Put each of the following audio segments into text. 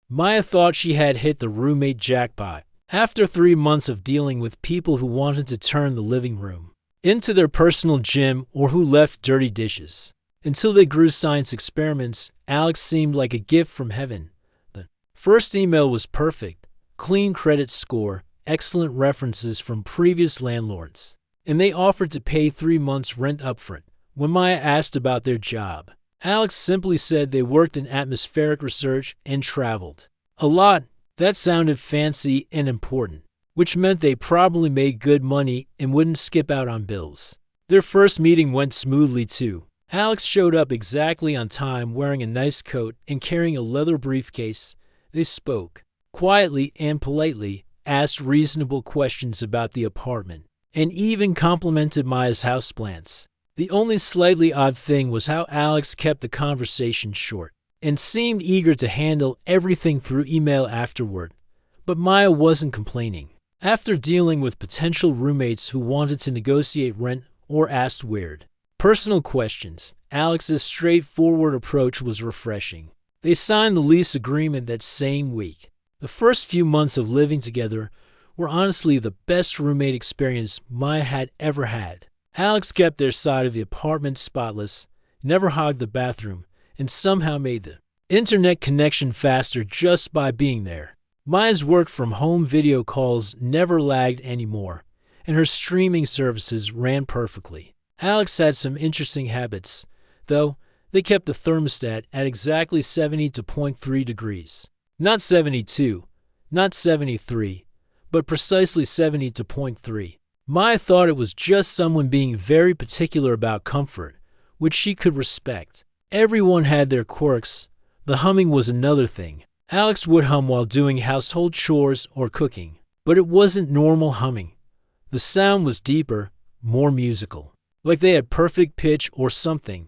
Maya thought she had hit the roommate jackpot after 3 months of dealing with people who wanted to turn the living room into their personal gym or who left dirty dishes. Until they grew science experiments, Alex seemed like a gift from heaven. The first email was perfect, clean credit score, excellent references from previous landlords, and they offered to pay 3 months' rent upfront. When Maya asked about their job, Alex simply said they worked in atmospheric research and traveled a lot. That sounded fancy and important, which meant they probably made good money and wouldn't skip out on bills. Their first meeting went smoothly too. Alex showed up exactly on time wearing a nice coat and carrying a leather briefcase. They spoke quietly and politely, asked reasonable questions about the apartment, and even complimented Maya's houseplants. The only slightly odd thing was how Alex kept the conversation short and seemed eager to handle everything through email afterward. But Maya wasn't complaining. After dealing with potential roommates who wanted to negotiate rent or asked weird, personal questions, Alex's straightforward approach was refreshing. They signed the lease agreement that same week. The first few months of living together were honestly the best roommate experience Maya had ever had. Alex kept their side of the apartment spotless, never hogged the bathroom, and somehow made the internet connection faster just by being there. Maya's work-from-home video calls never lagged anymore, and her streaming services ran perfectly. Alex had some interesting habits, though. They kept the thermostat at exactly 70.3 degrees. Not 72, not 73, but precisely 70.3. Maya thought it was just someone being very particular about comfort, which she could respect. Everyone had their quirks. The humming was another thing. Alex would hum while doing household chores or cooking, but it wasn't normal humming. The sound was deeper, more musical, like they had perfect pitch or something.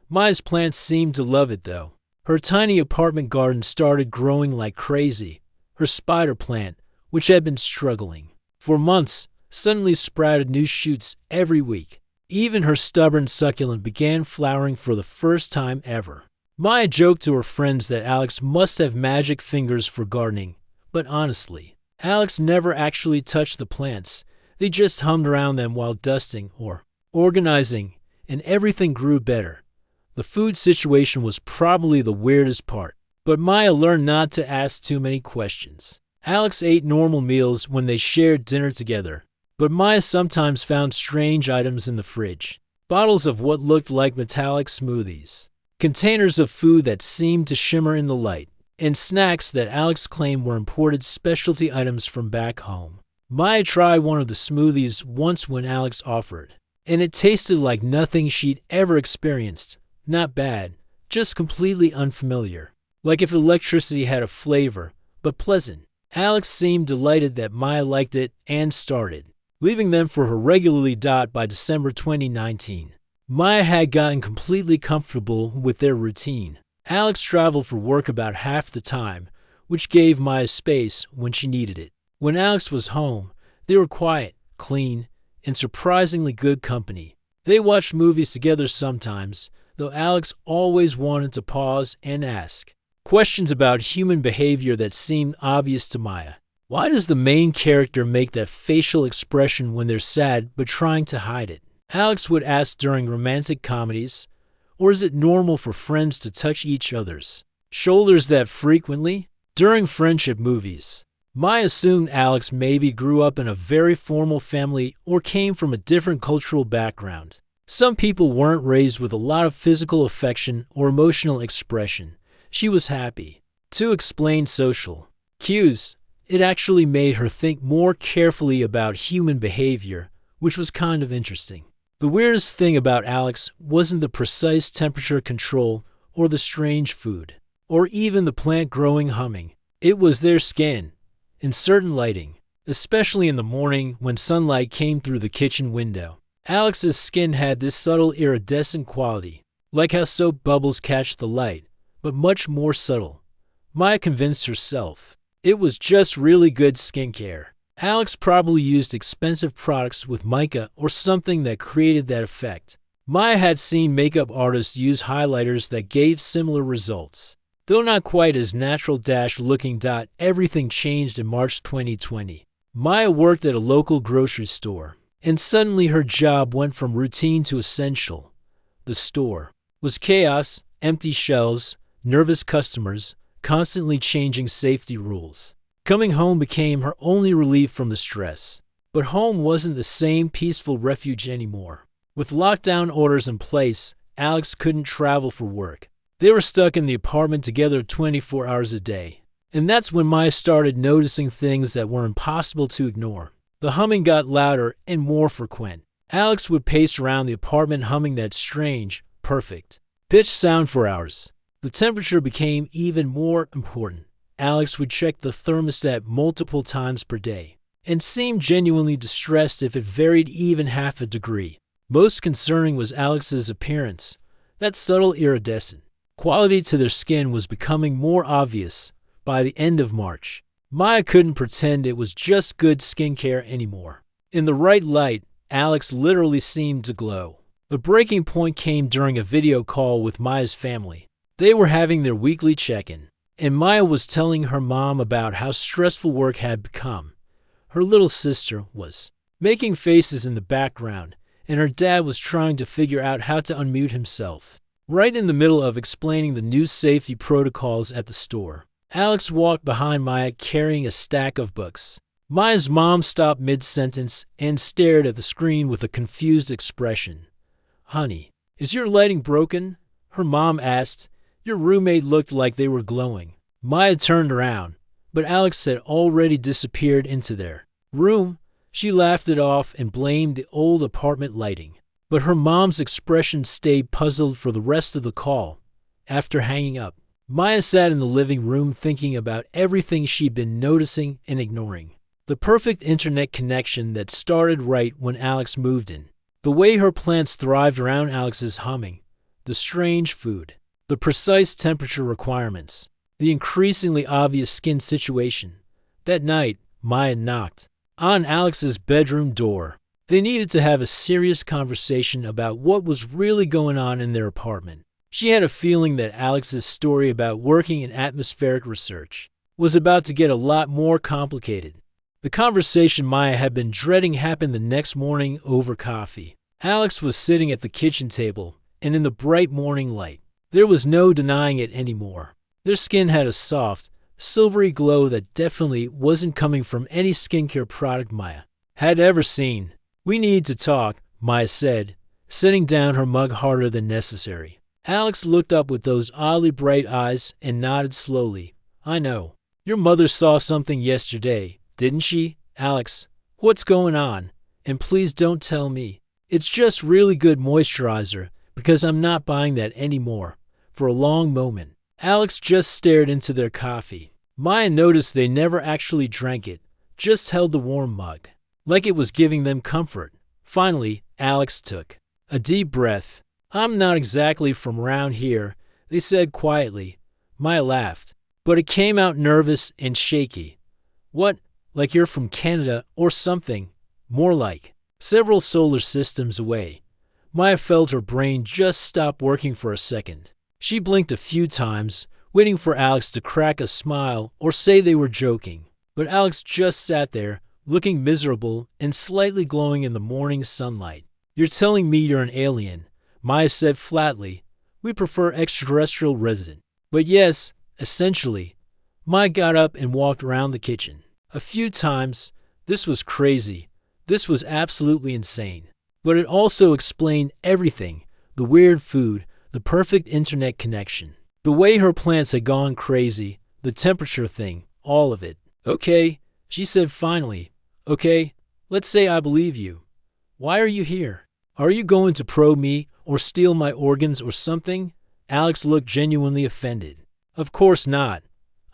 Maya's plants seemed to love it though. Her tiny apartment garden started growing like crazy. Her spider plant, which had been struggling for months, suddenly sprouted new shoots every week. Even her stubborn succulent began flowering for the first time ever. Maya joked to her friends that Alex must have magic fingers for gardening, but honestly, Alex never actually touched the plants. They just hummed around them while dusting or organizing, and everything grew better. The food situation was probably the weirdest part, but Maya learned not to ask too many questions. Alex ate normal meals when they shared dinner together, but Maya sometimes found strange items in the fridge. Bottles of what looked like metallic smoothies, containers of food that seemed to shimmer in the light, and snacks that Alex claimed were imported specialty items from back home. Maya tried one of the smoothies once when Alex offered, and it tasted like nothing she'd ever experienced. Not bad, just completely unfamiliar. Like if electricity had a flavor, but pleasant. Alex seemed delighted that Maya liked it and started leaving them for her regularly. By December 2019, Maya had gotten completely comfortable with their routine. Alex traveled for work about half the time, which gave Maya space when she needed it. When Alex was home, they were quiet, clean, and surprisingly good company. They watched movies together sometimes, though Alex always wanted to pause and ask questions about human behavior that seemed obvious to Maya. Why does the main character make that facial expression when they're sad but trying to hide it? Alex would ask during romantic comedies, or is it normal for friends to touch each other's shoulders that frequently? During friendship movies, Maya assumed Alex maybe grew up in a very formal family or came from a different cultural background. Some people weren't raised with a lot of physical affection or emotional expression. She was happy to explain social cues. It actually made her think more carefully about human behavior, which was kind of interesting. The weirdest thing about Alex wasn't the precise temperature control or the strange food, or even the plant growing humming. It was their skin, and certain lighting, especially in the morning when sunlight came through the kitchen window. Alex's skin had this subtle iridescent quality, like how soap bubbles catch the light, but much more subtle. Maya convinced herself it was just really good skincare. Alex probably used expensive products with mica or something that created that effect. Maya had seen makeup artists use highlighters that gave similar results. Though not quite as natural-looking. Everything changed in March 2020. Maya worked at a local grocery store, and suddenly her job went from routine to essential. The store was chaos, empty shelves, nervous customers, constantly changing safety rules. Coming home became her only relief from the stress. But home wasn't the same peaceful refuge anymore. With lockdown orders in place, Alex couldn't travel for work. They were stuck in the apartment together 24 hours a day. And that's when Maya started noticing things that were impossible to ignore. The humming got louder and more frequent. Alex would pace around the apartment humming that strange, perfect pitch sound for hours. The temperature became even more important. Alex would check the thermostat multiple times per day and seemed genuinely distressed if it varied even half a degree. Most concerning was Alex's appearance. That subtle iridescent quality to their skin was becoming more obvious by the end of March. Maya couldn't pretend it was just good skincare anymore. In the right light, Alex literally seemed to glow. The breaking point came during a video call with Maya's family. They were having their weekly check-in, and Maya was telling her mom about how stressful work had become. Her little sister was making faces in the background, and her dad was trying to figure out how to unmute himself. Right in the middle of explaining the new safety protocols at the store, Alex walked behind Maya carrying a stack of books. Maya's mom stopped mid-sentence and stared at the screen with a confused expression. "Honey, is your lighting broken?" her mom asked. "Your roommate looked like they were glowing." Maya turned around, but Alex had already disappeared into their room. She laughed it off and blamed the old apartment lighting. But her mom's expression stayed puzzled for the rest of the call. After hanging up, Maya sat in the living room thinking about everything she'd been noticing and ignoring. The perfect internet connection that started right when Alex moved in. The way her plants thrived around Alex's humming. The strange food. The precise temperature requirements. The increasingly obvious skin situation. That night, Maya knocked on Alex's bedroom door. They needed to have a serious conversation about what was really going on in their apartment. She had a feeling that Alex's story about working in atmospheric research was about to get a lot more complicated. The conversation Maya had been dreading happened the next morning over coffee. Alex was sitting at the kitchen table, and in the bright morning light, there was no denying it anymore. Their skin had a soft, silvery glow that definitely wasn't coming from any skincare product Maya had ever seen. "We need to talk," Maya said, setting down her mug harder than necessary. Alex looked up with those oddly bright eyes and nodded slowly. "I know. Your mother saw something yesterday, didn't she?" "Alex, what's going on? And please don't tell me. It's just really good moisturizer, because I'm not buying that anymore." For a long moment, Alex just stared into their coffee. Maya noticed they never actually drank it, just held the warm mug, like it was giving them comfort. Finally, Alex took a deep breath. "I'm not exactly from around here," they said quietly. Maya laughed, but it came out nervous and shaky. "What, like you're from Canada or something?" "More like several solar systems away." Maya felt her brain just stop working for a second. She blinked a few times, waiting for Alex to crack a smile or say they were joking. But Alex just sat there, looking miserable and slightly glowing in the morning sunlight. "You're telling me you're an alien," Maya said flatly. "We prefer extraterrestrial resident." "But yes, essentially." Maya got up and walked around the kitchen. A few times. This was crazy. This was absolutely insane. But it also explained everything. The weird food, the perfect internet connection, the way her plants had gone crazy, the temperature thing, all of it. "Okay," she said finally. "Okay, let's say I believe you. Why are you here? Are you going to probe me or steal my organs or something?" Alex looked genuinely offended. "Of course not.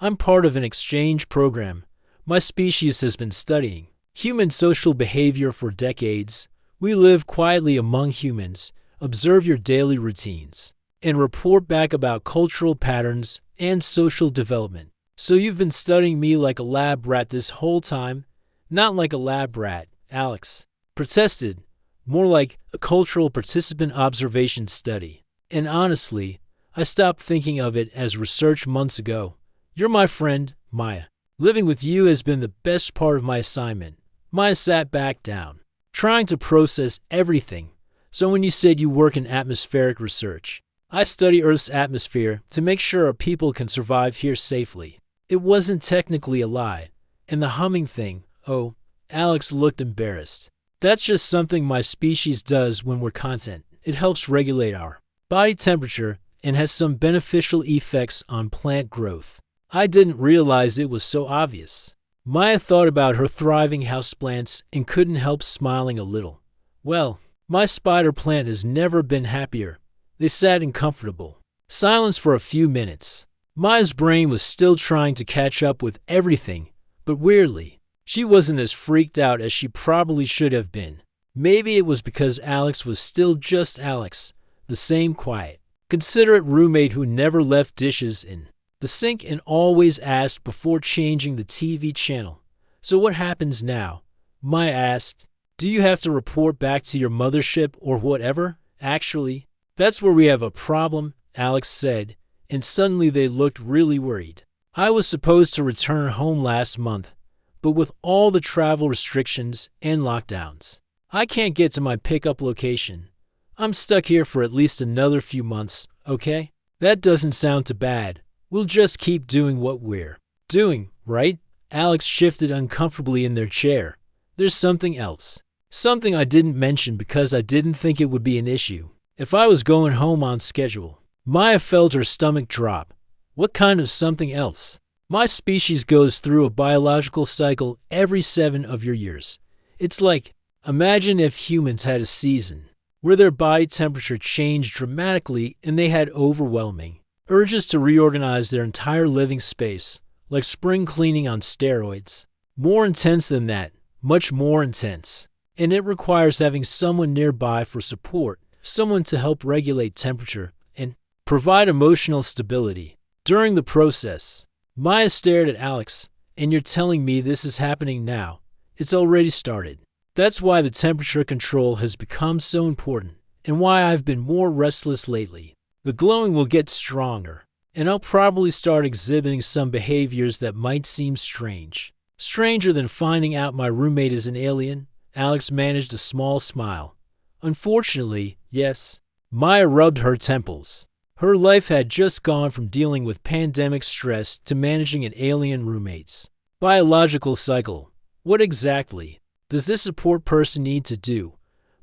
I'm part of an exchange program. My species has been studying human social behavior for decades. We live quietly among humans, observe your daily routines, and report back about cultural patterns and social development. So you've been studying me like a lab rat this whole time?" "Not like a lab rat," Alex protested. "More like a cultural participant observation study. And honestly, I stopped thinking of it as research months ago. You're my friend, Maya. Living with you has been the best part of my assignment. Maya sat back down, trying to process everything. So when you said you work in atmospheric research, I study Earth's atmosphere to make sure our people can survive here safely. It wasn't technically a lie. And the humming thing, oh, Alex looked embarrassed. That's just something my species does when we're content. It helps regulate our body temperature and has some beneficial effects on plant growth. I didn't realize it was so obvious. Maya thought about her thriving houseplants and couldn't help smiling a little. Well, my spider plant has never been happier. They sat in comfortable silence for a few minutes. Maya's brain was still trying to catch up with everything, but weirdly, she wasn't as freaked out as she probably should have been. Maybe it was because Alex was still just Alex, the same quiet, considerate roommate who never left dishes in the sink and always asked before changing the TV channel. So what happens now? Maya asked. Do you have to report back to your mothership or whatever? Actually, that's where we have a problem, Alex said, and suddenly they looked really worried. I was supposed to return home last month, but with all the travel restrictions and lockdowns, I can't get to my pickup location. I'm stuck here for at least another few months, okay? That doesn't sound too bad. We'll just keep doing what we're doing, right? Alex shifted uncomfortably in their chair. There's something else. Something I didn't mention because I didn't think it would be an issue. If I was going home on schedule. Maya felt her stomach drop. What kind of something else? My species goes through a biological cycle every 7 of your years. It's like, imagine if humans had a season where their body temperature changed dramatically and they had overwhelming urges to reorganize their entire living space, like spring cleaning on steroids. More intense than that, much more intense. And it requires having someone nearby for support, someone to help regulate temperature and provide emotional stability. During the process, Maya stared at Alex, and you're telling me this is happening now. It's already started. That's why the temperature control has become so important, and why I've been more restless lately. The glowing will get stronger, and I'll probably start exhibiting some behaviors that might seem strange. Stranger than finding out my roommate is an alien. Alex managed a small smile. Unfortunately, yes. Maya rubbed her temples. Her life had just gone from dealing with pandemic stress to managing an alien roommate's biological cycle. What exactly does this support person need to do?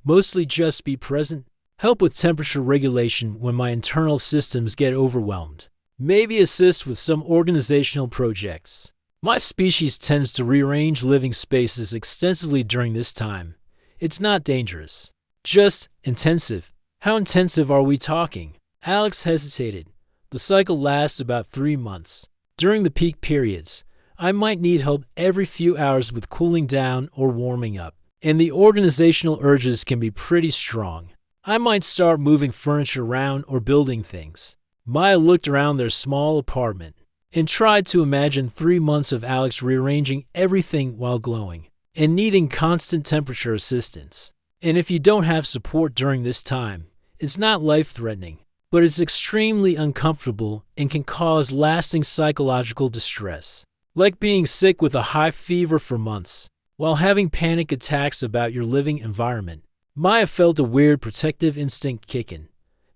Mostly just be present? Help with temperature regulation when my internal systems get overwhelmed. Maybe assist with some organizational projects. My species tends to rearrange living spaces extensively during this time. It's not dangerous, just intensive. How intensive are we talking? Alex hesitated. The cycle lasts about 3 months. During the peak periods, I might need help every few hours with cooling down or warming up. And the organizational urges can be pretty strong. I might start moving furniture around or building things. Maya looked around their small apartment and tried to imagine 3 months of Alex rearranging everything while glowing and needing constant temperature assistance. And if you don't have support during this time, it's not life-threatening, but it's extremely uncomfortable and can cause lasting psychological distress, like being sick with a high fever for months while having panic attacks about your living environment. Maya felt a weird protective instinct kick in.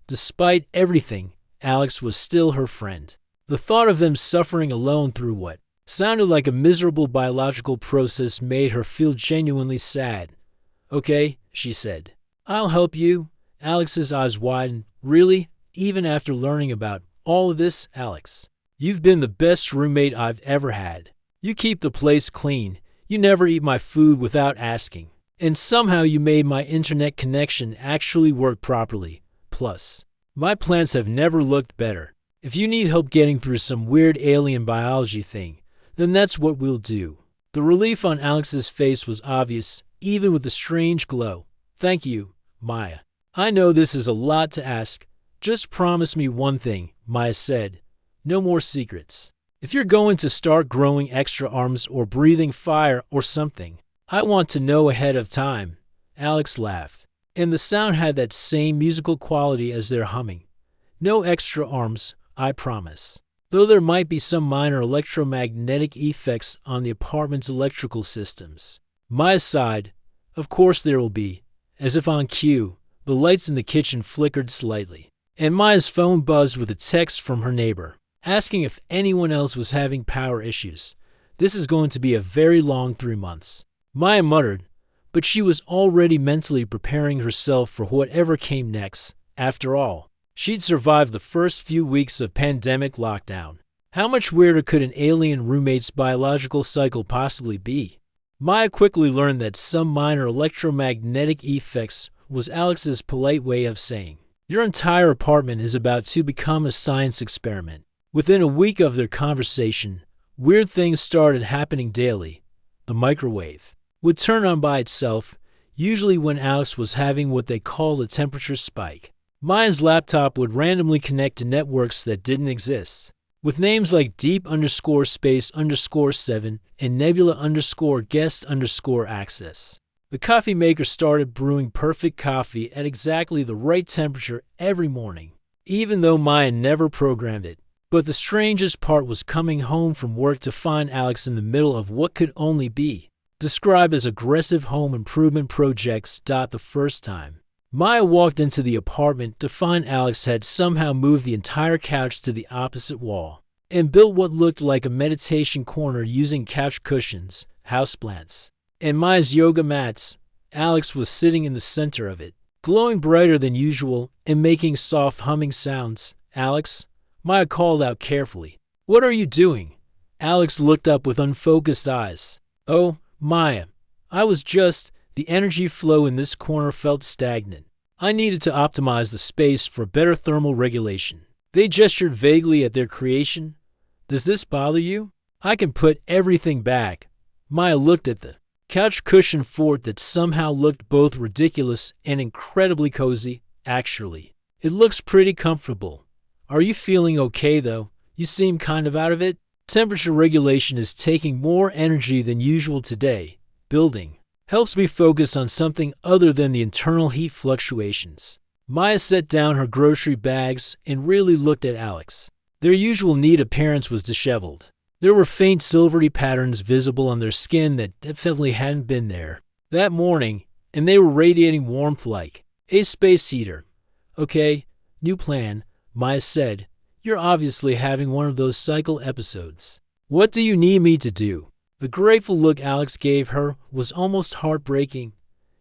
Despite everything, Alex was still her friend. The thought of them suffering alone through what sounded like a miserable biological process made her feel genuinely sad. Okay, she said. I'll help you. Alex's eyes widened. Really? Even after learning about all of this, Alex? You've been the best roommate I've ever had. You keep the place clean. You never eat my food without asking. And somehow you made my internet connection actually work properly. Plus, my plants have never looked better. If you need help getting through some weird alien biology thing, then that's what we'll do. The relief on Alex's face was obvious, even with the strange glow. Thank you, Maya. I know this is a lot to ask. Just promise me one thing, Maya said. No more secrets. If you're going to start growing extra arms or breathing fire or something, I want to know ahead of time. Alex laughed, and the sound had that same musical quality as their humming. No extra arms, I promise. Though there might be some minor electromagnetic effects on the apartment's electrical systems. Maya sighed. Of course there will be. As if on cue, the lights in the kitchen flickered slightly, and Maya's phone buzzed with a text from her neighbor, asking if anyone else was having power issues. This is going to be a very long 3 months. Maya muttered, but she was already mentally preparing herself for whatever came next. After all, she'd survived the first few weeks of pandemic lockdown. How much weirder could an alien roommate's biological cycle possibly be? Maya quickly learned that some minor electromagnetic effects was Alex's polite way of saying, your entire apartment is about to become a science experiment. Within a week of their conversation, weird things started happening daily. The microwave would turn on by itself, usually when Alex was having what they called a temperature spike. Maya's laptop would randomly connect to networks that didn't exist, with names like deep_space_7 and nebula_guest_access. The coffee maker started brewing perfect coffee at exactly the right temperature every morning, even though Maya never programmed it. But the strangest part was coming home from work to find Alex in the middle of what could only be described as aggressive home improvement projects. The first time Maya walked into the apartment to find Alex had somehow moved the entire couch to the opposite wall and built what looked like a meditation corner using couch cushions, houseplants, and Maya's yoga mats. Alex was sitting in the center of it, glowing brighter than usual and making soft humming sounds. Alex? Maya called out carefully. What are you doing? Alex looked up with unfocused eyes. Oh, Maya, I was just... The energy flow in this corner felt stagnant. I needed to optimize the space for better thermal regulation. They gestured vaguely at their creation. Does this bother you? I can put everything back. Maya looked at the couch cushion fort that somehow looked both ridiculous and incredibly cozy. Actually, it looks pretty comfortable. Are you feeling okay though? You seem kind of out of it. Temperature regulation is taking more energy than usual today. Building helps me focus on something other than the internal heat fluctuations. Maya set down her grocery bags and really looked at Alex. Their usual neat appearance was disheveled. There were faint silvery patterns visible on their skin that definitely hadn't been there that morning, and they were radiating warmth like a space heater. Okay, new plan, Maya said. You're obviously having one of those cycle episodes. What do you need me to do? The grateful look Alex gave her was almost heartbreaking.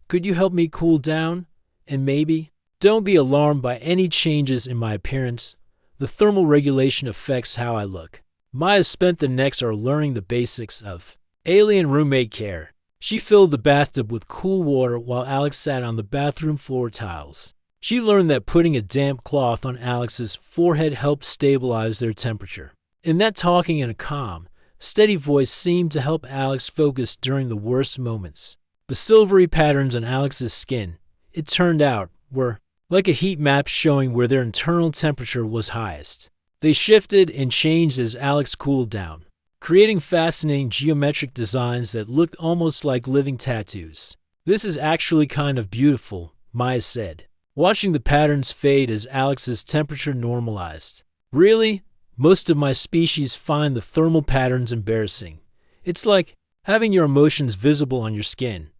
Could you help me cool down? And maybe, don't be alarmed by any changes in my appearance. The thermal regulation affects how I look. Maya spent the next hour learning the basics of alien roommate care. She filled the bathtub with cool water while Alex sat on the bathroom floor tiles. She learned that putting a damp cloth on Alex's forehead helped stabilize their temperature, and that talking in a calm, steady voice seemed to help Alex focus during the worst moments. The silvery patterns on Alex's skin, it turned out, were like a heat map showing where their internal temperature was highest. They shifted and changed as Alex cooled down, creating fascinating geometric designs that looked almost like living tattoos. This is actually kind of beautiful, Maya said, watching the patterns fade as Alex's temperature normalized. Really? Most of my species find the thermal patterns embarrassing. It's like having your emotions visible on your skin.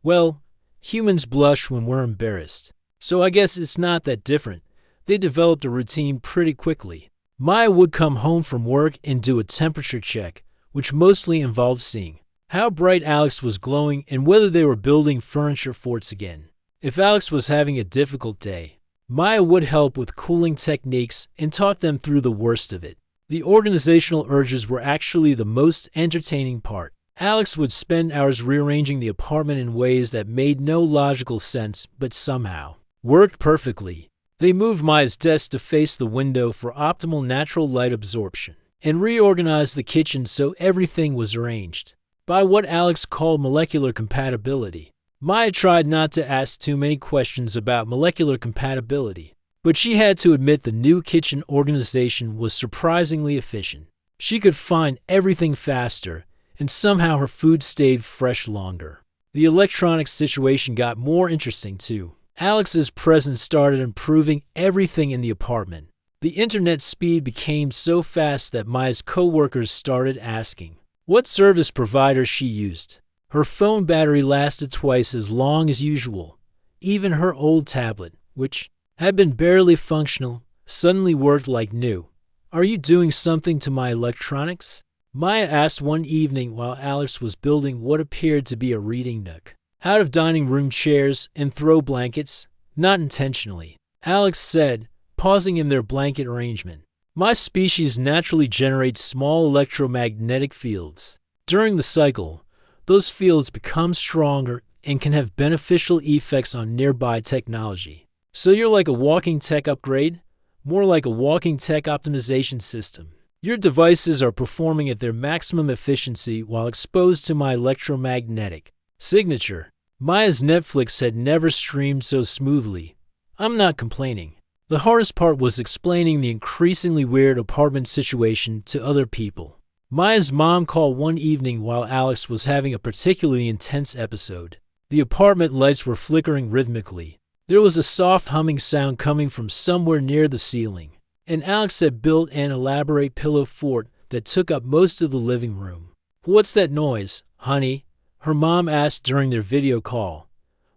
Well, humans blush when we're embarrassed. So I guess it's not that different. They developed a routine pretty quickly. Maya would come home from work and do a temperature check, which mostly involved seeing how bright Alex was glowing and whether they were building furniture forts again. If Alex was having a difficult day, Maya would help with cooling techniques and talk them through the worst of it. The organizational urges were actually the most entertaining part. Alex would spend hours rearranging the apartment in ways that made no logical sense but somehow worked perfectly. They moved Maya's desk to face the window for optimal natural light absorption and reorganized the kitchen so everything was arranged by what Alex called molecular compatibility. Maya tried not to ask too many questions about molecular compatibility, but she had to admit the new kitchen organization was surprisingly efficient. She could find everything faster, and somehow her food stayed fresh longer. The electronics situation got more interesting too. Alex's presence started improving everything in the apartment. The internet speed became so fast that Maya's coworkers started asking what service provider she used. Her phone battery lasted twice as long as usual. Even her old tablet, which had been barely functional, suddenly worked like new. "Are you doing something to my electronics?" Maya asked one evening while Alex was building what appeared to be a reading nook out of dining room chairs and throw blankets. "Not intentionally," Alex said, pausing in their blanket arrangement. "My species naturally generates small electromagnetic fields. During the cycle, those fields become stronger and can have beneficial effects on nearby technology. So you're like a walking tech upgrade? More like a walking tech optimization system. Your devices are performing at their maximum efficiency while exposed to my electromagnetic signature." Maya's Netflix had never streamed so smoothly. "I'm not complaining." The hardest part was explaining the increasingly weird apartment situation to other people. Maya's mom called one evening while Alex was having a particularly intense episode. The apartment lights were flickering rhythmically. There was a soft humming sound coming from somewhere near the ceiling, and Alex had built an elaborate pillow fort that took up most of the living room. "What's that noise, honey?" her mom asked during their video call.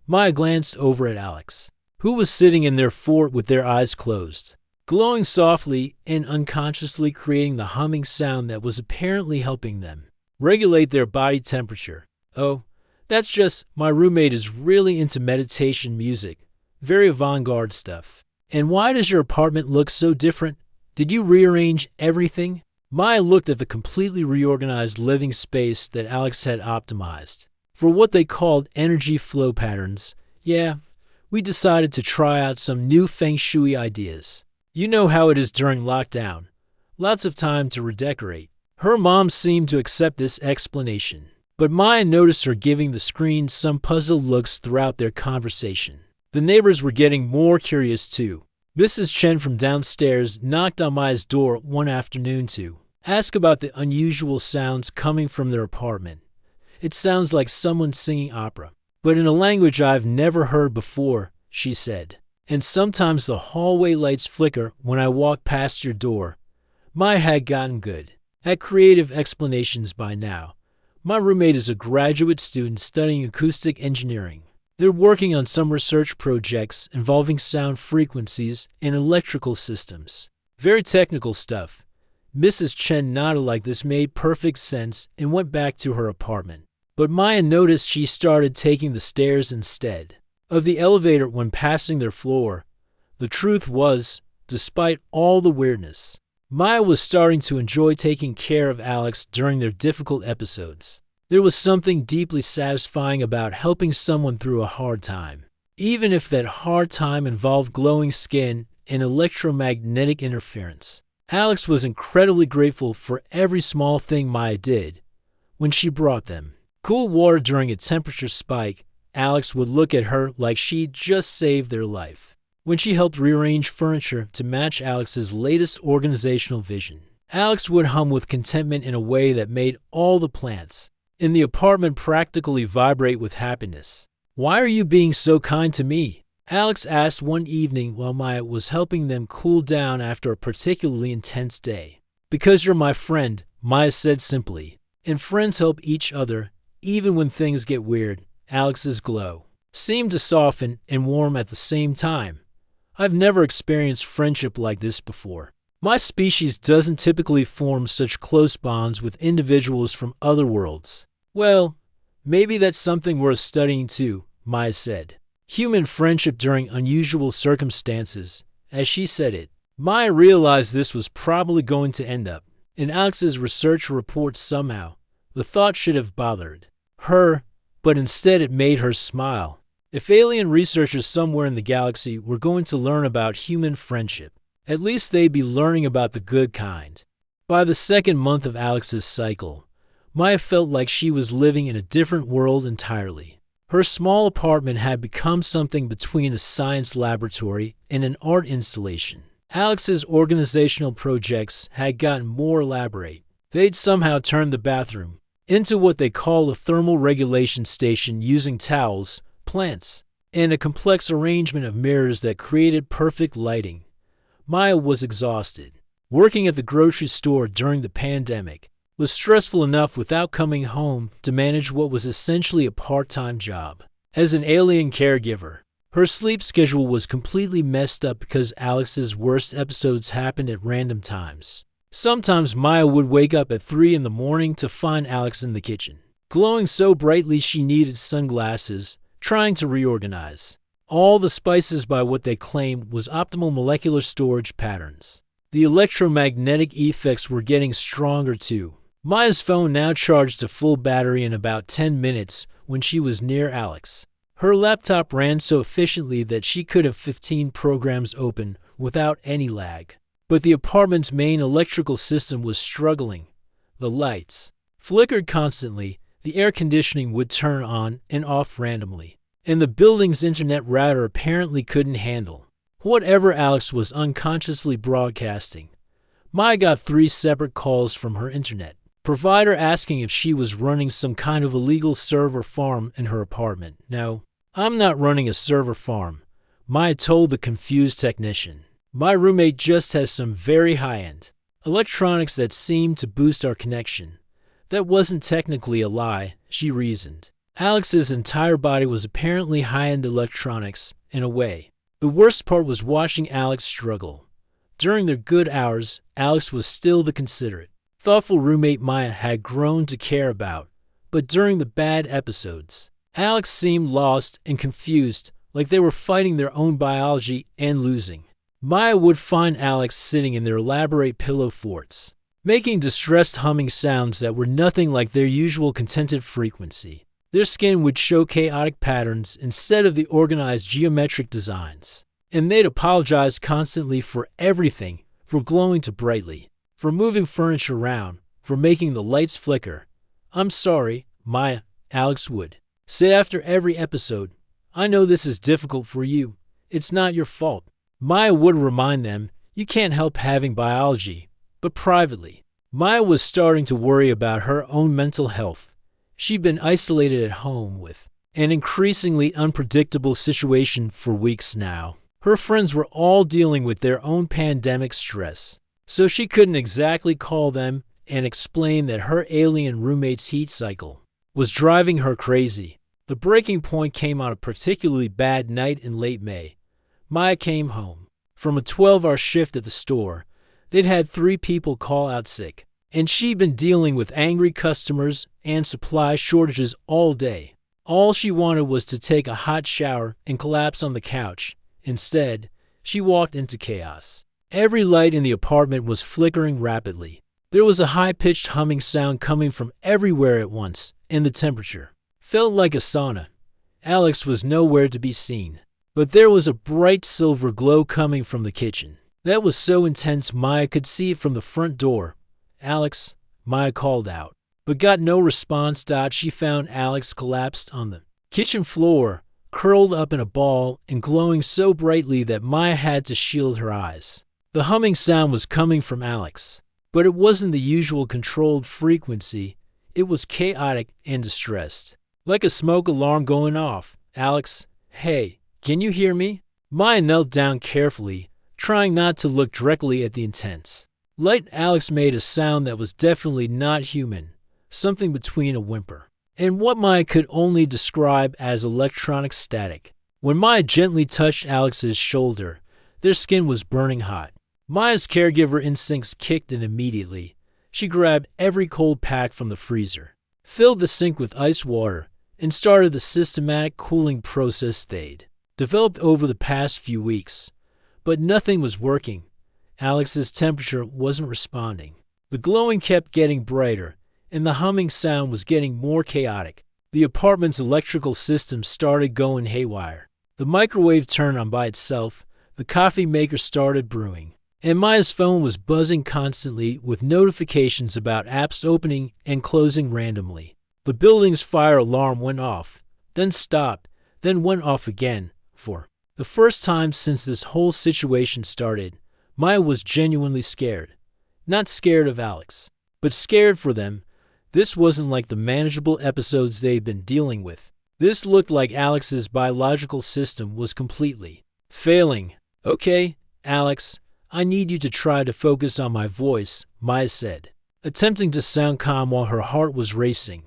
Maya glanced over at Alex, who was sitting in their fort with their eyes closed, glowing softly and unconsciously creating the humming sound that was apparently helping them regulate their body temperature. "Oh, that's just my roommate is really into meditation music, very avant-garde stuff." "And why does your apartment look so different? Did you rearrange everything?" Maya looked at the completely reorganized living space that Alex had optimized for what they called energy flow patterns. "Yeah, we decided to try out some new feng shui ideas. You know how it is during lockdown. Lots of time to redecorate." Her mom seemed to accept this explanation, but Maya noticed her giving the screen some puzzled looks throughout their conversation. The neighbors were getting more curious too. Mrs. Chen from downstairs knocked on Maya's door one afternoon to ask about the unusual sounds coming from their apartment. "It sounds like someone singing opera, but in a language I've never heard before," she said. "And sometimes the hallway lights flicker when I walk past your door." Maya had gotten good at creative explanations by now. "My roommate is a graduate student studying acoustic engineering. They're working on some research projects involving sound frequencies and electrical systems. Very technical stuff." Mrs. Chen nodded like this made perfect sense and went back to her apartment. But Maya noticed she started taking the stairs instead of the elevator when passing their floor. The truth was, despite all the weirdness, Maya was starting to enjoy taking care of Alex during their difficult episodes. There was something deeply satisfying about helping someone through a hard time, even if that hard time involved glowing skin and electromagnetic interference. Alex was incredibly grateful for every small thing Maya did. When she brought them cool water during a temperature spike, Alex would look at her like she'd just saved their life. When she helped rearrange furniture to match Alex's latest organizational vision, Alex would hum with contentment in a way that made all the plants in the apartment practically vibrate with happiness. "Why are you being so kind to me?" Alex asked one evening while Maya was helping them cool down after a particularly intense day. "Because you're my friend," Maya said simply. "And friends help each other, even when things get weird." Alex's glow seemed to soften and warm at the same time. "I've never experienced friendship like this before. My species doesn't typically form such close bonds with individuals from other worlds." "Well, maybe that's something worth studying too," Maya said. Human friendship during unusual circumstances, as she said it. Maya realized this was probably going to end up in Alex's research report somehow. The thought should have bothered her, but instead it made her smile. If alien researchers somewhere in the galaxy were going to learn about human friendship, at least they'd be learning about the good kind. By the second month of Alex's cycle, Maya felt like she was living in a different world entirely. Her small apartment had become something between a science laboratory and an art installation. Alex's organizational projects had gotten more elaborate. They'd somehow turned the bathroom into what they call a thermal regulation station using towels, plants, and a complex arrangement of mirrors that created perfect lighting. Maya was exhausted. Working at the grocery store during the pandemic was stressful enough without coming home to manage what was essentially a part-time job. As an alien caregiver, her sleep schedule was completely messed up because Alex's worst episodes happened at random times. Sometimes Maya would wake up at 3 in the morning to find Alex in the kitchen, glowing so brightly she needed sunglasses, trying to reorganize all the spices by what they claimed was optimal molecular storage patterns. The electromagnetic effects were getting stronger too. Maya's phone now charged to full battery in about 10 minutes when she was near Alex. Her laptop ran so efficiently that she could have 15 programs open without any lag. But the apartment's main electrical system was struggling. The lights flickered constantly, the air conditioning would turn on and off randomly, and the building's internet router apparently couldn't handle whatever Alex was unconsciously broadcasting. Maya got 3 separate calls from her internet provider asking if she was running some kind of illegal server farm in her apartment. "No, I'm not running a server farm," Maya told the confused technician. "My roommate just has some very high-end electronics that seem to boost our connection." That wasn't technically a lie, she reasoned. Alex's entire body was apparently high-end electronics, in a way. The worst part was watching Alex struggle. During their good hours, Alex was still the considerate, thoughtful roommate Maya had grown to care about. But during the bad episodes, Alex seemed lost and confused, like they were fighting their own biology and losing. Maya would find Alex sitting in their elaborate pillow forts, making distressed humming sounds that were nothing like their usual contented frequency. Their skin would show chaotic patterns instead of the organized geometric designs. And they'd apologize constantly for everything, from glowing too brightly, for moving furniture around, for making the lights flicker. "I'm sorry, Maya," Alex would say after every episode. "I know this is difficult for you. It's not your fault." Maya would remind them, "You can't help having biology." But privately, Maya was starting to worry about her own mental health. She'd been isolated at home with an increasingly unpredictable situation for weeks now. Her friends were all dealing with their own pandemic stress, so she couldn't exactly call them and explain that her alien roommate's heat cycle was driving her crazy. The breaking point came on a particularly bad night in late May. Maya came home from a 12-hour shift at the store. They'd had 3 people call out sick, and she'd been dealing with angry customers and supply shortages all day. All she wanted was to take a hot shower and collapse on the couch. Instead, she walked into chaos. Every light in the apartment was flickering rapidly. There was a high-pitched humming sound coming from everywhere at once, and the temperature felt like a sauna. Alex was nowhere to be seen, but there was a bright silver glow coming from the kitchen. That was so intense Maya could see it from the front door. "Alex," Maya called out, but got no response. She found Alex collapsed on the kitchen floor, curled up in a ball and glowing so brightly that Maya had to shield her eyes. The humming sound was coming from Alex, but it wasn't the usual controlled frequency. It was chaotic and distressed, like a smoke alarm going off. "Alex, hey, can you hear me?" Maya knelt down carefully, trying not to look directly at the intense light. Alex made a sound that was definitely not human, something between a whimper and what Maya could only describe as electronic static. When Maya gently touched Alex's shoulder, their skin was burning hot. Maya's caregiver instincts kicked in immediately. She grabbed every cold pack from the freezer, filled the sink with ice water, and started the systematic cooling process they'd developed over the past few weeks. But nothing was working. Alex's temperature wasn't responding. The glowing kept getting brighter, and the humming sound was getting more chaotic. The apartment's electrical system started going haywire. The microwave turned on by itself, the coffee maker started brewing, and Maya's phone was buzzing constantly with notifications about apps opening and closing randomly. The building's fire alarm went off, then stopped, then went off again. For the first time since this whole situation started, Maya was genuinely scared. Not scared of Alex, but scared for them. This wasn't like the manageable episodes they'd been dealing with. This looked like Alex's biological system was completely failing. "Okay, Alex, I need you to try to focus on my voice, Maya said, attempting to sound calm while her heart was racing.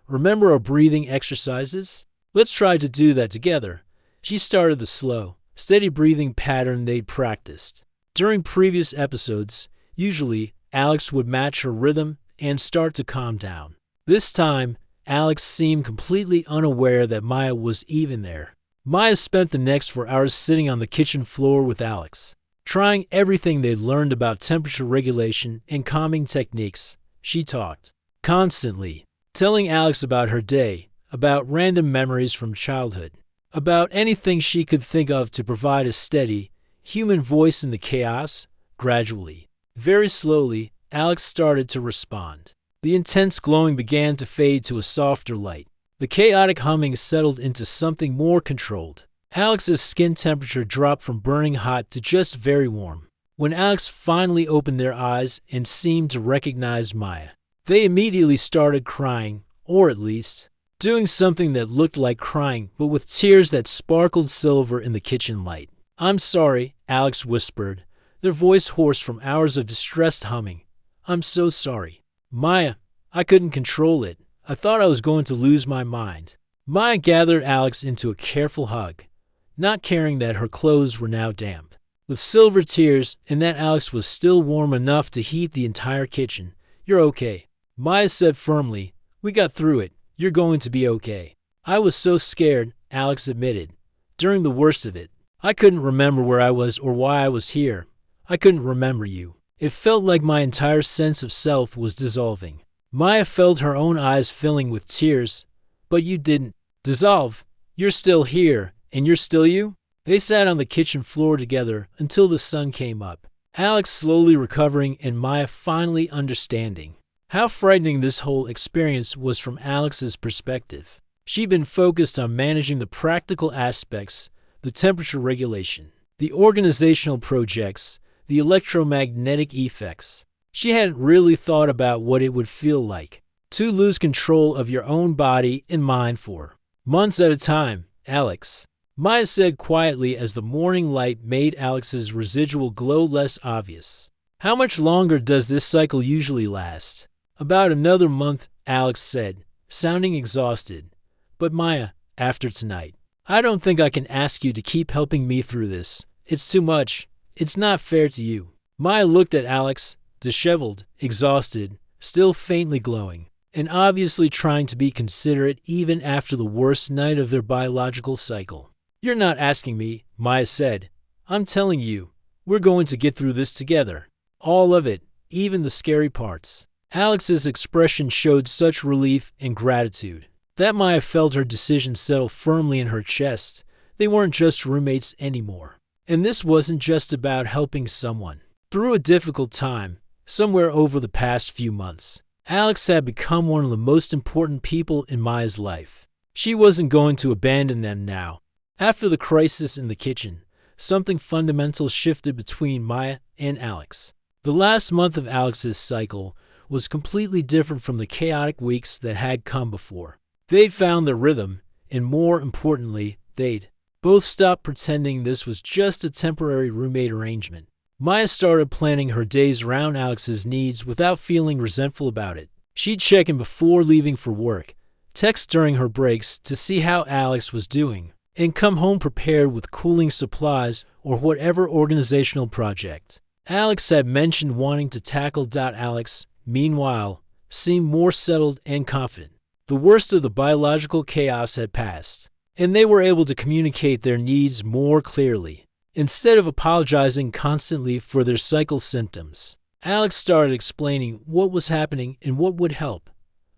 Remember our breathing exercises? Let's try to do that together. She started the slow, steady breathing pattern they'd practiced. During previous episodes, usually, Alex would match her rhythm and start to calm down. This time, Alex seemed completely unaware that Maya was even there. Maya spent the next 4 hours sitting on the kitchen floor with Alex, trying everything they'd learned about temperature regulation and calming techniques. She talked constantly, telling Alex about her day, about random memories from childhood, about anything she could think of to provide a steady, human voice in the chaos. Gradually, very slowly, Alex started to respond. The intense glowing began to fade to a softer light. The chaotic humming settled into something more controlled. Alex's skin temperature dropped from burning hot to just very warm. When Alex finally opened their eyes and seemed to recognize Maya, they immediately started crying, or at least, doing something that looked like crying, but with tears that sparkled silver in the kitchen light. "I'm sorry," Alex whispered, their voice hoarse from hours of distressed humming. "I'm so sorry. Maya, I couldn't control it. I thought I was going to lose my mind." Maya gathered Alex into a careful hug, not caring that her clothes were now damp, with silver tears, and that Alex was still warm enough to heat the entire kitchen. "You're okay," Maya said firmly. "We got through it. You're going to be okay." "I was so scared," Alex admitted, "during the worst of it. I couldn't remember where I was or why I was here. I couldn't remember you. It felt like my entire sense of self was dissolving." Maya felt her own eyes filling with tears. "But you didn't dissolve. You're still here, and you're still you?" They sat on the kitchen floor together until the sun came up, Alex slowly recovering and Maya finally understanding how frightening this whole experience was from Alex's perspective. She'd been focused on managing the practical aspects, the temperature regulation, the organizational projects, the electromagnetic effects. She hadn't really thought about what it would feel like to lose control of your own body and mind for months at a time. "Alex," Maya said quietly as the morning light made Alex's residual glow less obvious, "how much longer does this cycle usually last?" "About another month," Alex said, sounding exhausted. "But Maya, after tonight, I don't think I can ask you to keep helping me through this. It's too much. It's not fair to you." Maya looked at Alex, disheveled, exhausted, still faintly glowing, and obviously trying to be considerate even after the worst night of their biological cycle. "You're not asking me," Maya said. "I'm telling you, we're going to get through this together. All of it, even the scary parts." Alex's expression showed such relief and gratitude that Maya felt her decision settle firmly in her chest. They weren't just roommates anymore. And this wasn't just about helping someone through a difficult time. Somewhere over the past few months, Alex had become one of the most important people in Maya's life. She wasn't going to abandon them now. After the crisis in the kitchen, something fundamental shifted between Maya and Alex. The last month of Alex's cycle was completely different from the chaotic weeks that had come before. They'd found their rhythm, and more importantly, they'd both stopped pretending this was just a temporary roommate arrangement. Maya started planning her days around Alex's needs without feeling resentful about it. She'd check in before leaving for work, text during her breaks to see how Alex was doing, and come home prepared with cooling supplies or whatever organizational project Alex had mentioned wanting to tackle. Alex, meanwhile, seemed more settled and confident. The worst of the biological chaos had passed, and they were able to communicate their needs more clearly. Instead of apologizing constantly for their cycle symptoms, Alex started explaining what was happening and what would help.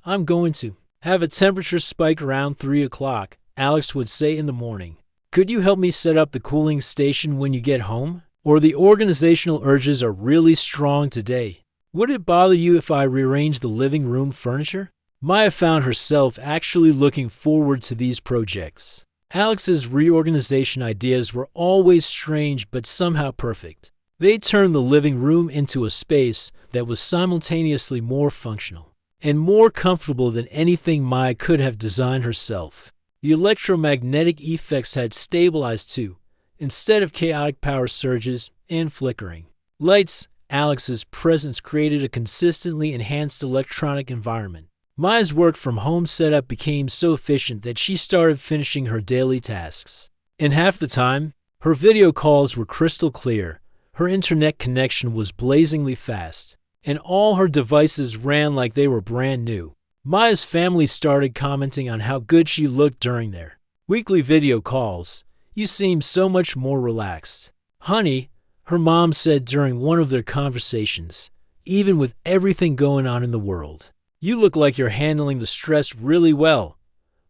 "I'm going to have a temperature spike around 3 o'clock, Alex would say in the morning. "Could you help me set up the cooling station when you get home? Or the organizational urges are really strong today. Would it bother you if I rearrange the living room furniture?" Maya found herself actually looking forward to these projects. Alex's reorganization ideas were always strange but somehow perfect. They turned the living room into a space that was simultaneously more functional and more comfortable than anything Maya could have designed herself. The electromagnetic effects had stabilized too, instead of chaotic power surges and flickering. Lights. Alex's presence created a consistently enhanced electronic environment. Maya's work from home setup became so efficient that she started finishing her daily tasks. In half the time, her video calls were crystal clear, her internet connection was blazingly fast, and all her devices ran like they were brand new. Maya's family started commenting on how good she looked during their weekly video calls. "You seem so much more relaxed. Honey," her mom said during one of their conversations, "even with everything going on in the world, you look like you're handling the stress really well."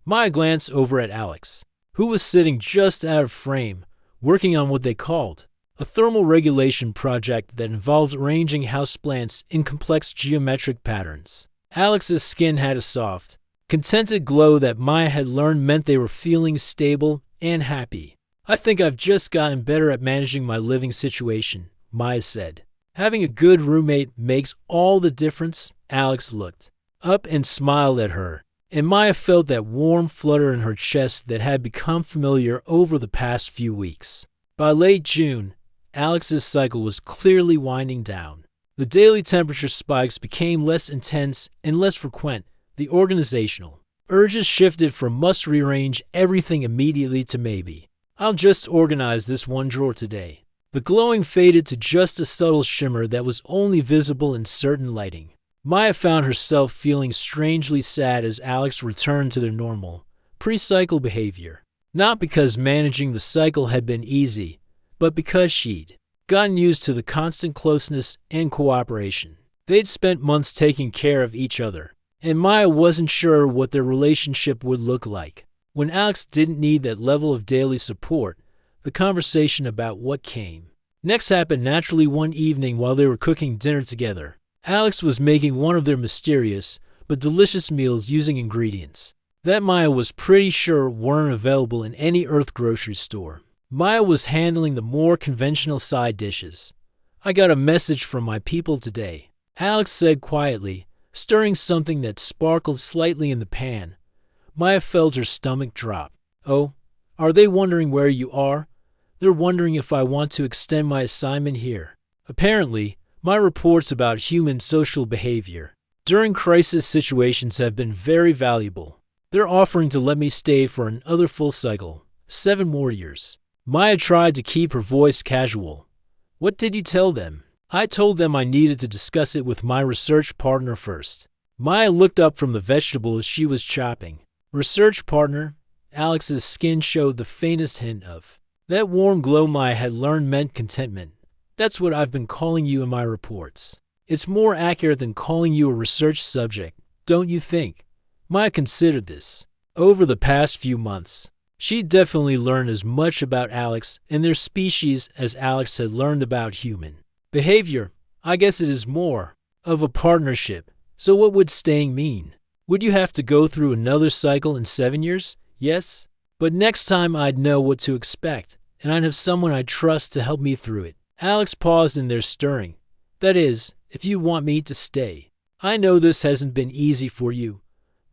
Maya glanced over at Alex, who was sitting just out of frame, working on what they called a thermal regulation project that involved arranging houseplants in complex geometric patterns. Alex's skin had a soft, contented glow that Maya had learned meant they were feeling stable and happy. "I think I've just gotten better at managing my living situation," Maya said. "Having a good roommate makes all the difference." Alex looked up and smiled at her, and Maya felt that warm flutter in her chest that had become familiar over the past few weeks. By late June, Alex's cycle was clearly winding down. The daily temperature spikes became less intense and less frequent. The organizational urges shifted from must rearrange everything immediately to maybe, "I'll just organize this one drawer today." The glowing faded to just a subtle shimmer that was only visible in certain lighting. Maya found herself feeling strangely sad as Alex returned to their normal, pre-cycle behavior. Not because managing the cycle had been easy, but because she'd gotten used to the constant closeness and cooperation. They'd spent months taking care of each other, and Maya wasn't sure what their relationship would look like. When Alex didn't need that level of daily support, the conversation about what came next happened naturally one evening while they were cooking dinner together. Alex was making one of their mysterious but delicious meals using ingredients that Maya was pretty sure weren't available in any Earth grocery store. Maya was handling the more conventional side dishes. "I got a message from my people today," Alex said quietly, stirring something that sparkled slightly in the pan. Maya felt her stomach drop. "Oh, are they wondering where you are?" "They're wondering if I want to extend my assignment here. Apparently, my reports about human social behavior during crisis situations have been very valuable. They're offering to let me stay for another full cycle, 7 more years." Maya tried to keep her voice casual. "What did you tell them?" "I told them I needed to discuss it with my research partner first." Maya looked up from the vegetables she was chopping. "Research partner?" Alex's skin showed the faintest hint of that warm glow Maya had learned meant contentment. "That's what I've been calling you in my reports. It's more accurate than calling you a research subject, don't you think?" Maya considered this. Over the past few months, she definitely learned as much about Alex and their species as Alex had learned about human behavior. "I guess it is more of a partnership. So what would staying mean? Would you have to go through another cycle in 7 years?" "Yes. But next time I'd know what to expect, and I'd have someone I trust to help me through it." Alex paused in their stirring. "That is, if you want me to stay. I know this hasn't been easy for you."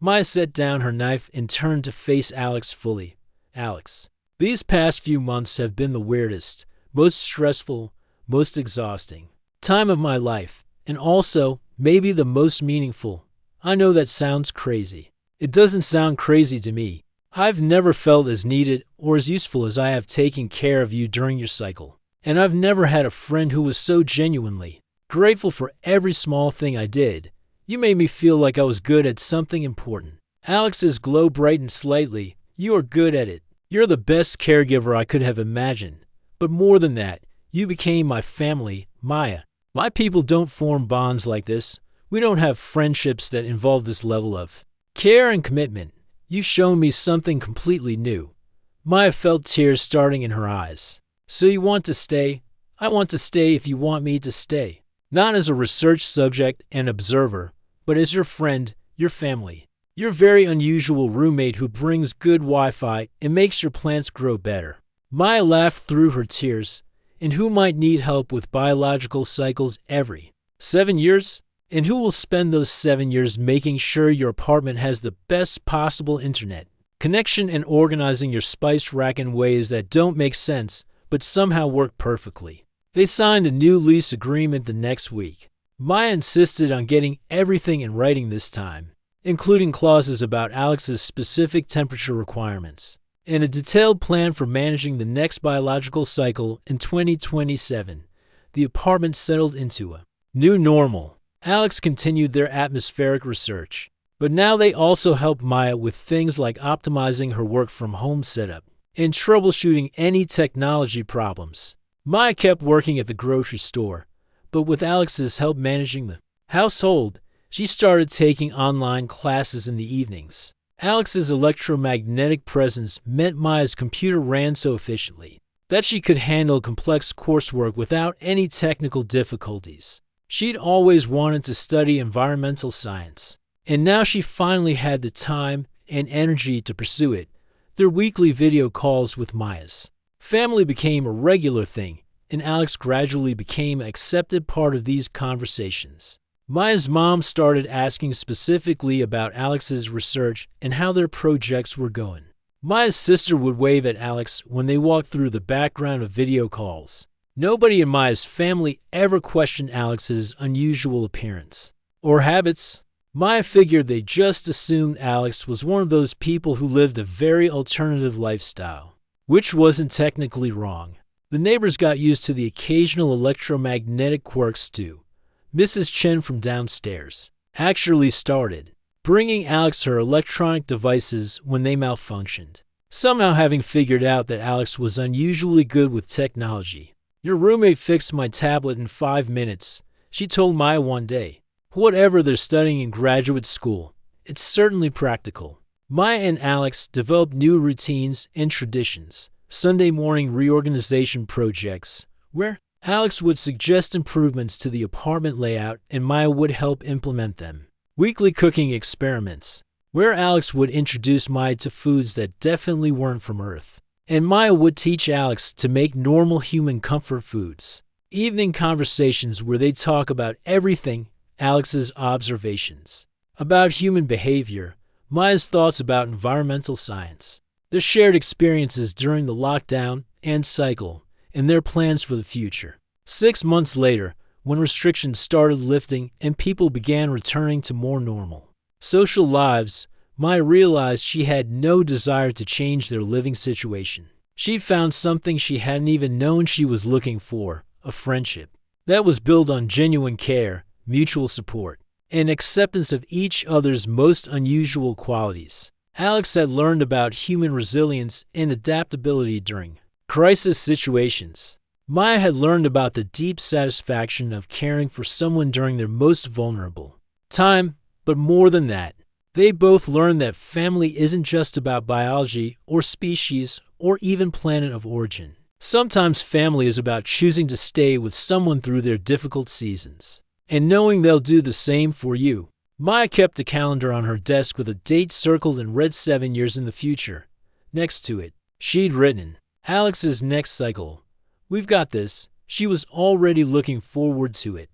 Maya set down her knife and turned to face Alex fully. "Alex, these past few months have been the weirdest, most stressful, most exhausting time of my life, and also, maybe the most meaningful. I know that sounds crazy. It doesn't sound crazy to me. I've never felt as needed or as useful as I have taking care of you during your cycle. And I've never had a friend who was so genuinely grateful for every small thing I did. You made me feel like I was good at something important." Alex's glow brightened slightly. "You are good at it. You're the best caregiver I could have imagined. But more than that, you became my family, Maya. My people don't form bonds like this. We don't have friendships that involve this level of care and commitment. You've shown me something completely new." Maya felt tears starting in her eyes. "So you want to stay?" "I want to stay if you want me to stay. Not as a research subject and observer, but as your friend, your family. Your very unusual roommate who brings good Wi-Fi and makes your plants grow better." Maya laughed through her tears. "And who might need help with biological cycles every 7 years? And who will spend those 7 years making sure your apartment has the best possible internet connection and organizing your spice rack in ways that don't make sense but somehow work perfectly?" They signed a new lease agreement the next week. Maya insisted on getting everything in writing this time, including clauses about Alex's specific temperature requirements, and a detailed plan for managing the next biological cycle in 2027. The apartment settled into a new normal. Alex continued their atmospheric research, but now they also helped Maya with things like optimizing her work-from-home setup and troubleshooting any technology problems. Maya kept working at the grocery store, but with Alex's help managing the household, she started taking online classes in the evenings. Alex's electromagnetic presence meant Maya's computer ran so efficiently that she could handle complex coursework without any technical difficulties. She'd always wanted to study environmental science, and now she finally had the time and energy to pursue it. Their weekly video calls with Maya's family became a regular thing, and Alex gradually became an accepted part of these conversations. Maya's mom started asking specifically about Alex's research and how their projects were going. Maya's sister would wave at Alex when they walked through the background of video calls. Nobody in Maya's family ever questioned Alex's unusual appearance or habits. Maya figured they just assumed Alex was one of those people who lived a very alternative lifestyle, which wasn't technically wrong. The neighbors got used to the occasional electromagnetic quirks too. Mrs. Chen from downstairs actually started bringing Alex her electronic devices when they malfunctioned. Somehow having figured out that Alex was unusually good with technology. "Your roommate fixed my tablet in 5 minutes," she told Maya one day. Whatever they're studying in graduate school, it's certainly practical. Maya and Alex developed new routines and traditions. Sunday morning reorganization projects, where Alex would suggest improvements to the apartment layout and Maya would help implement them. Weekly cooking experiments, where Alex would introduce Maya to foods that definitely weren't from Earth, and Maya would teach Alex to make normal human comfort foods. Evening conversations where they talk about everything: Alex's observations about human behavior, Maya's thoughts about environmental science, their shared experiences during the lockdown and cycle, and their plans for the future. 6 months later, when restrictions started lifting and people began returning to more normal social lives, Maya realized she had no desire to change their living situation. She'd found something she hadn't even known she was looking for: a friendship that was built on genuine care, mutual support, and acceptance of each other's most unusual qualities. Alex had learned about human resilience and adaptability during crisis situations. Maya had learned about the deep satisfaction of caring for someone during their most vulnerable time, but more than that, they both learned that family isn't just about biology or species or even planet of origin. Sometimes family is about choosing to stay with someone through their difficult seasons, and knowing they'll do the same for you. Maya kept a calendar on her desk with a date circled in red 7 years in the future. Next to it, she'd written, "Alex's next cycle. We've got this." She was already looking forward to it.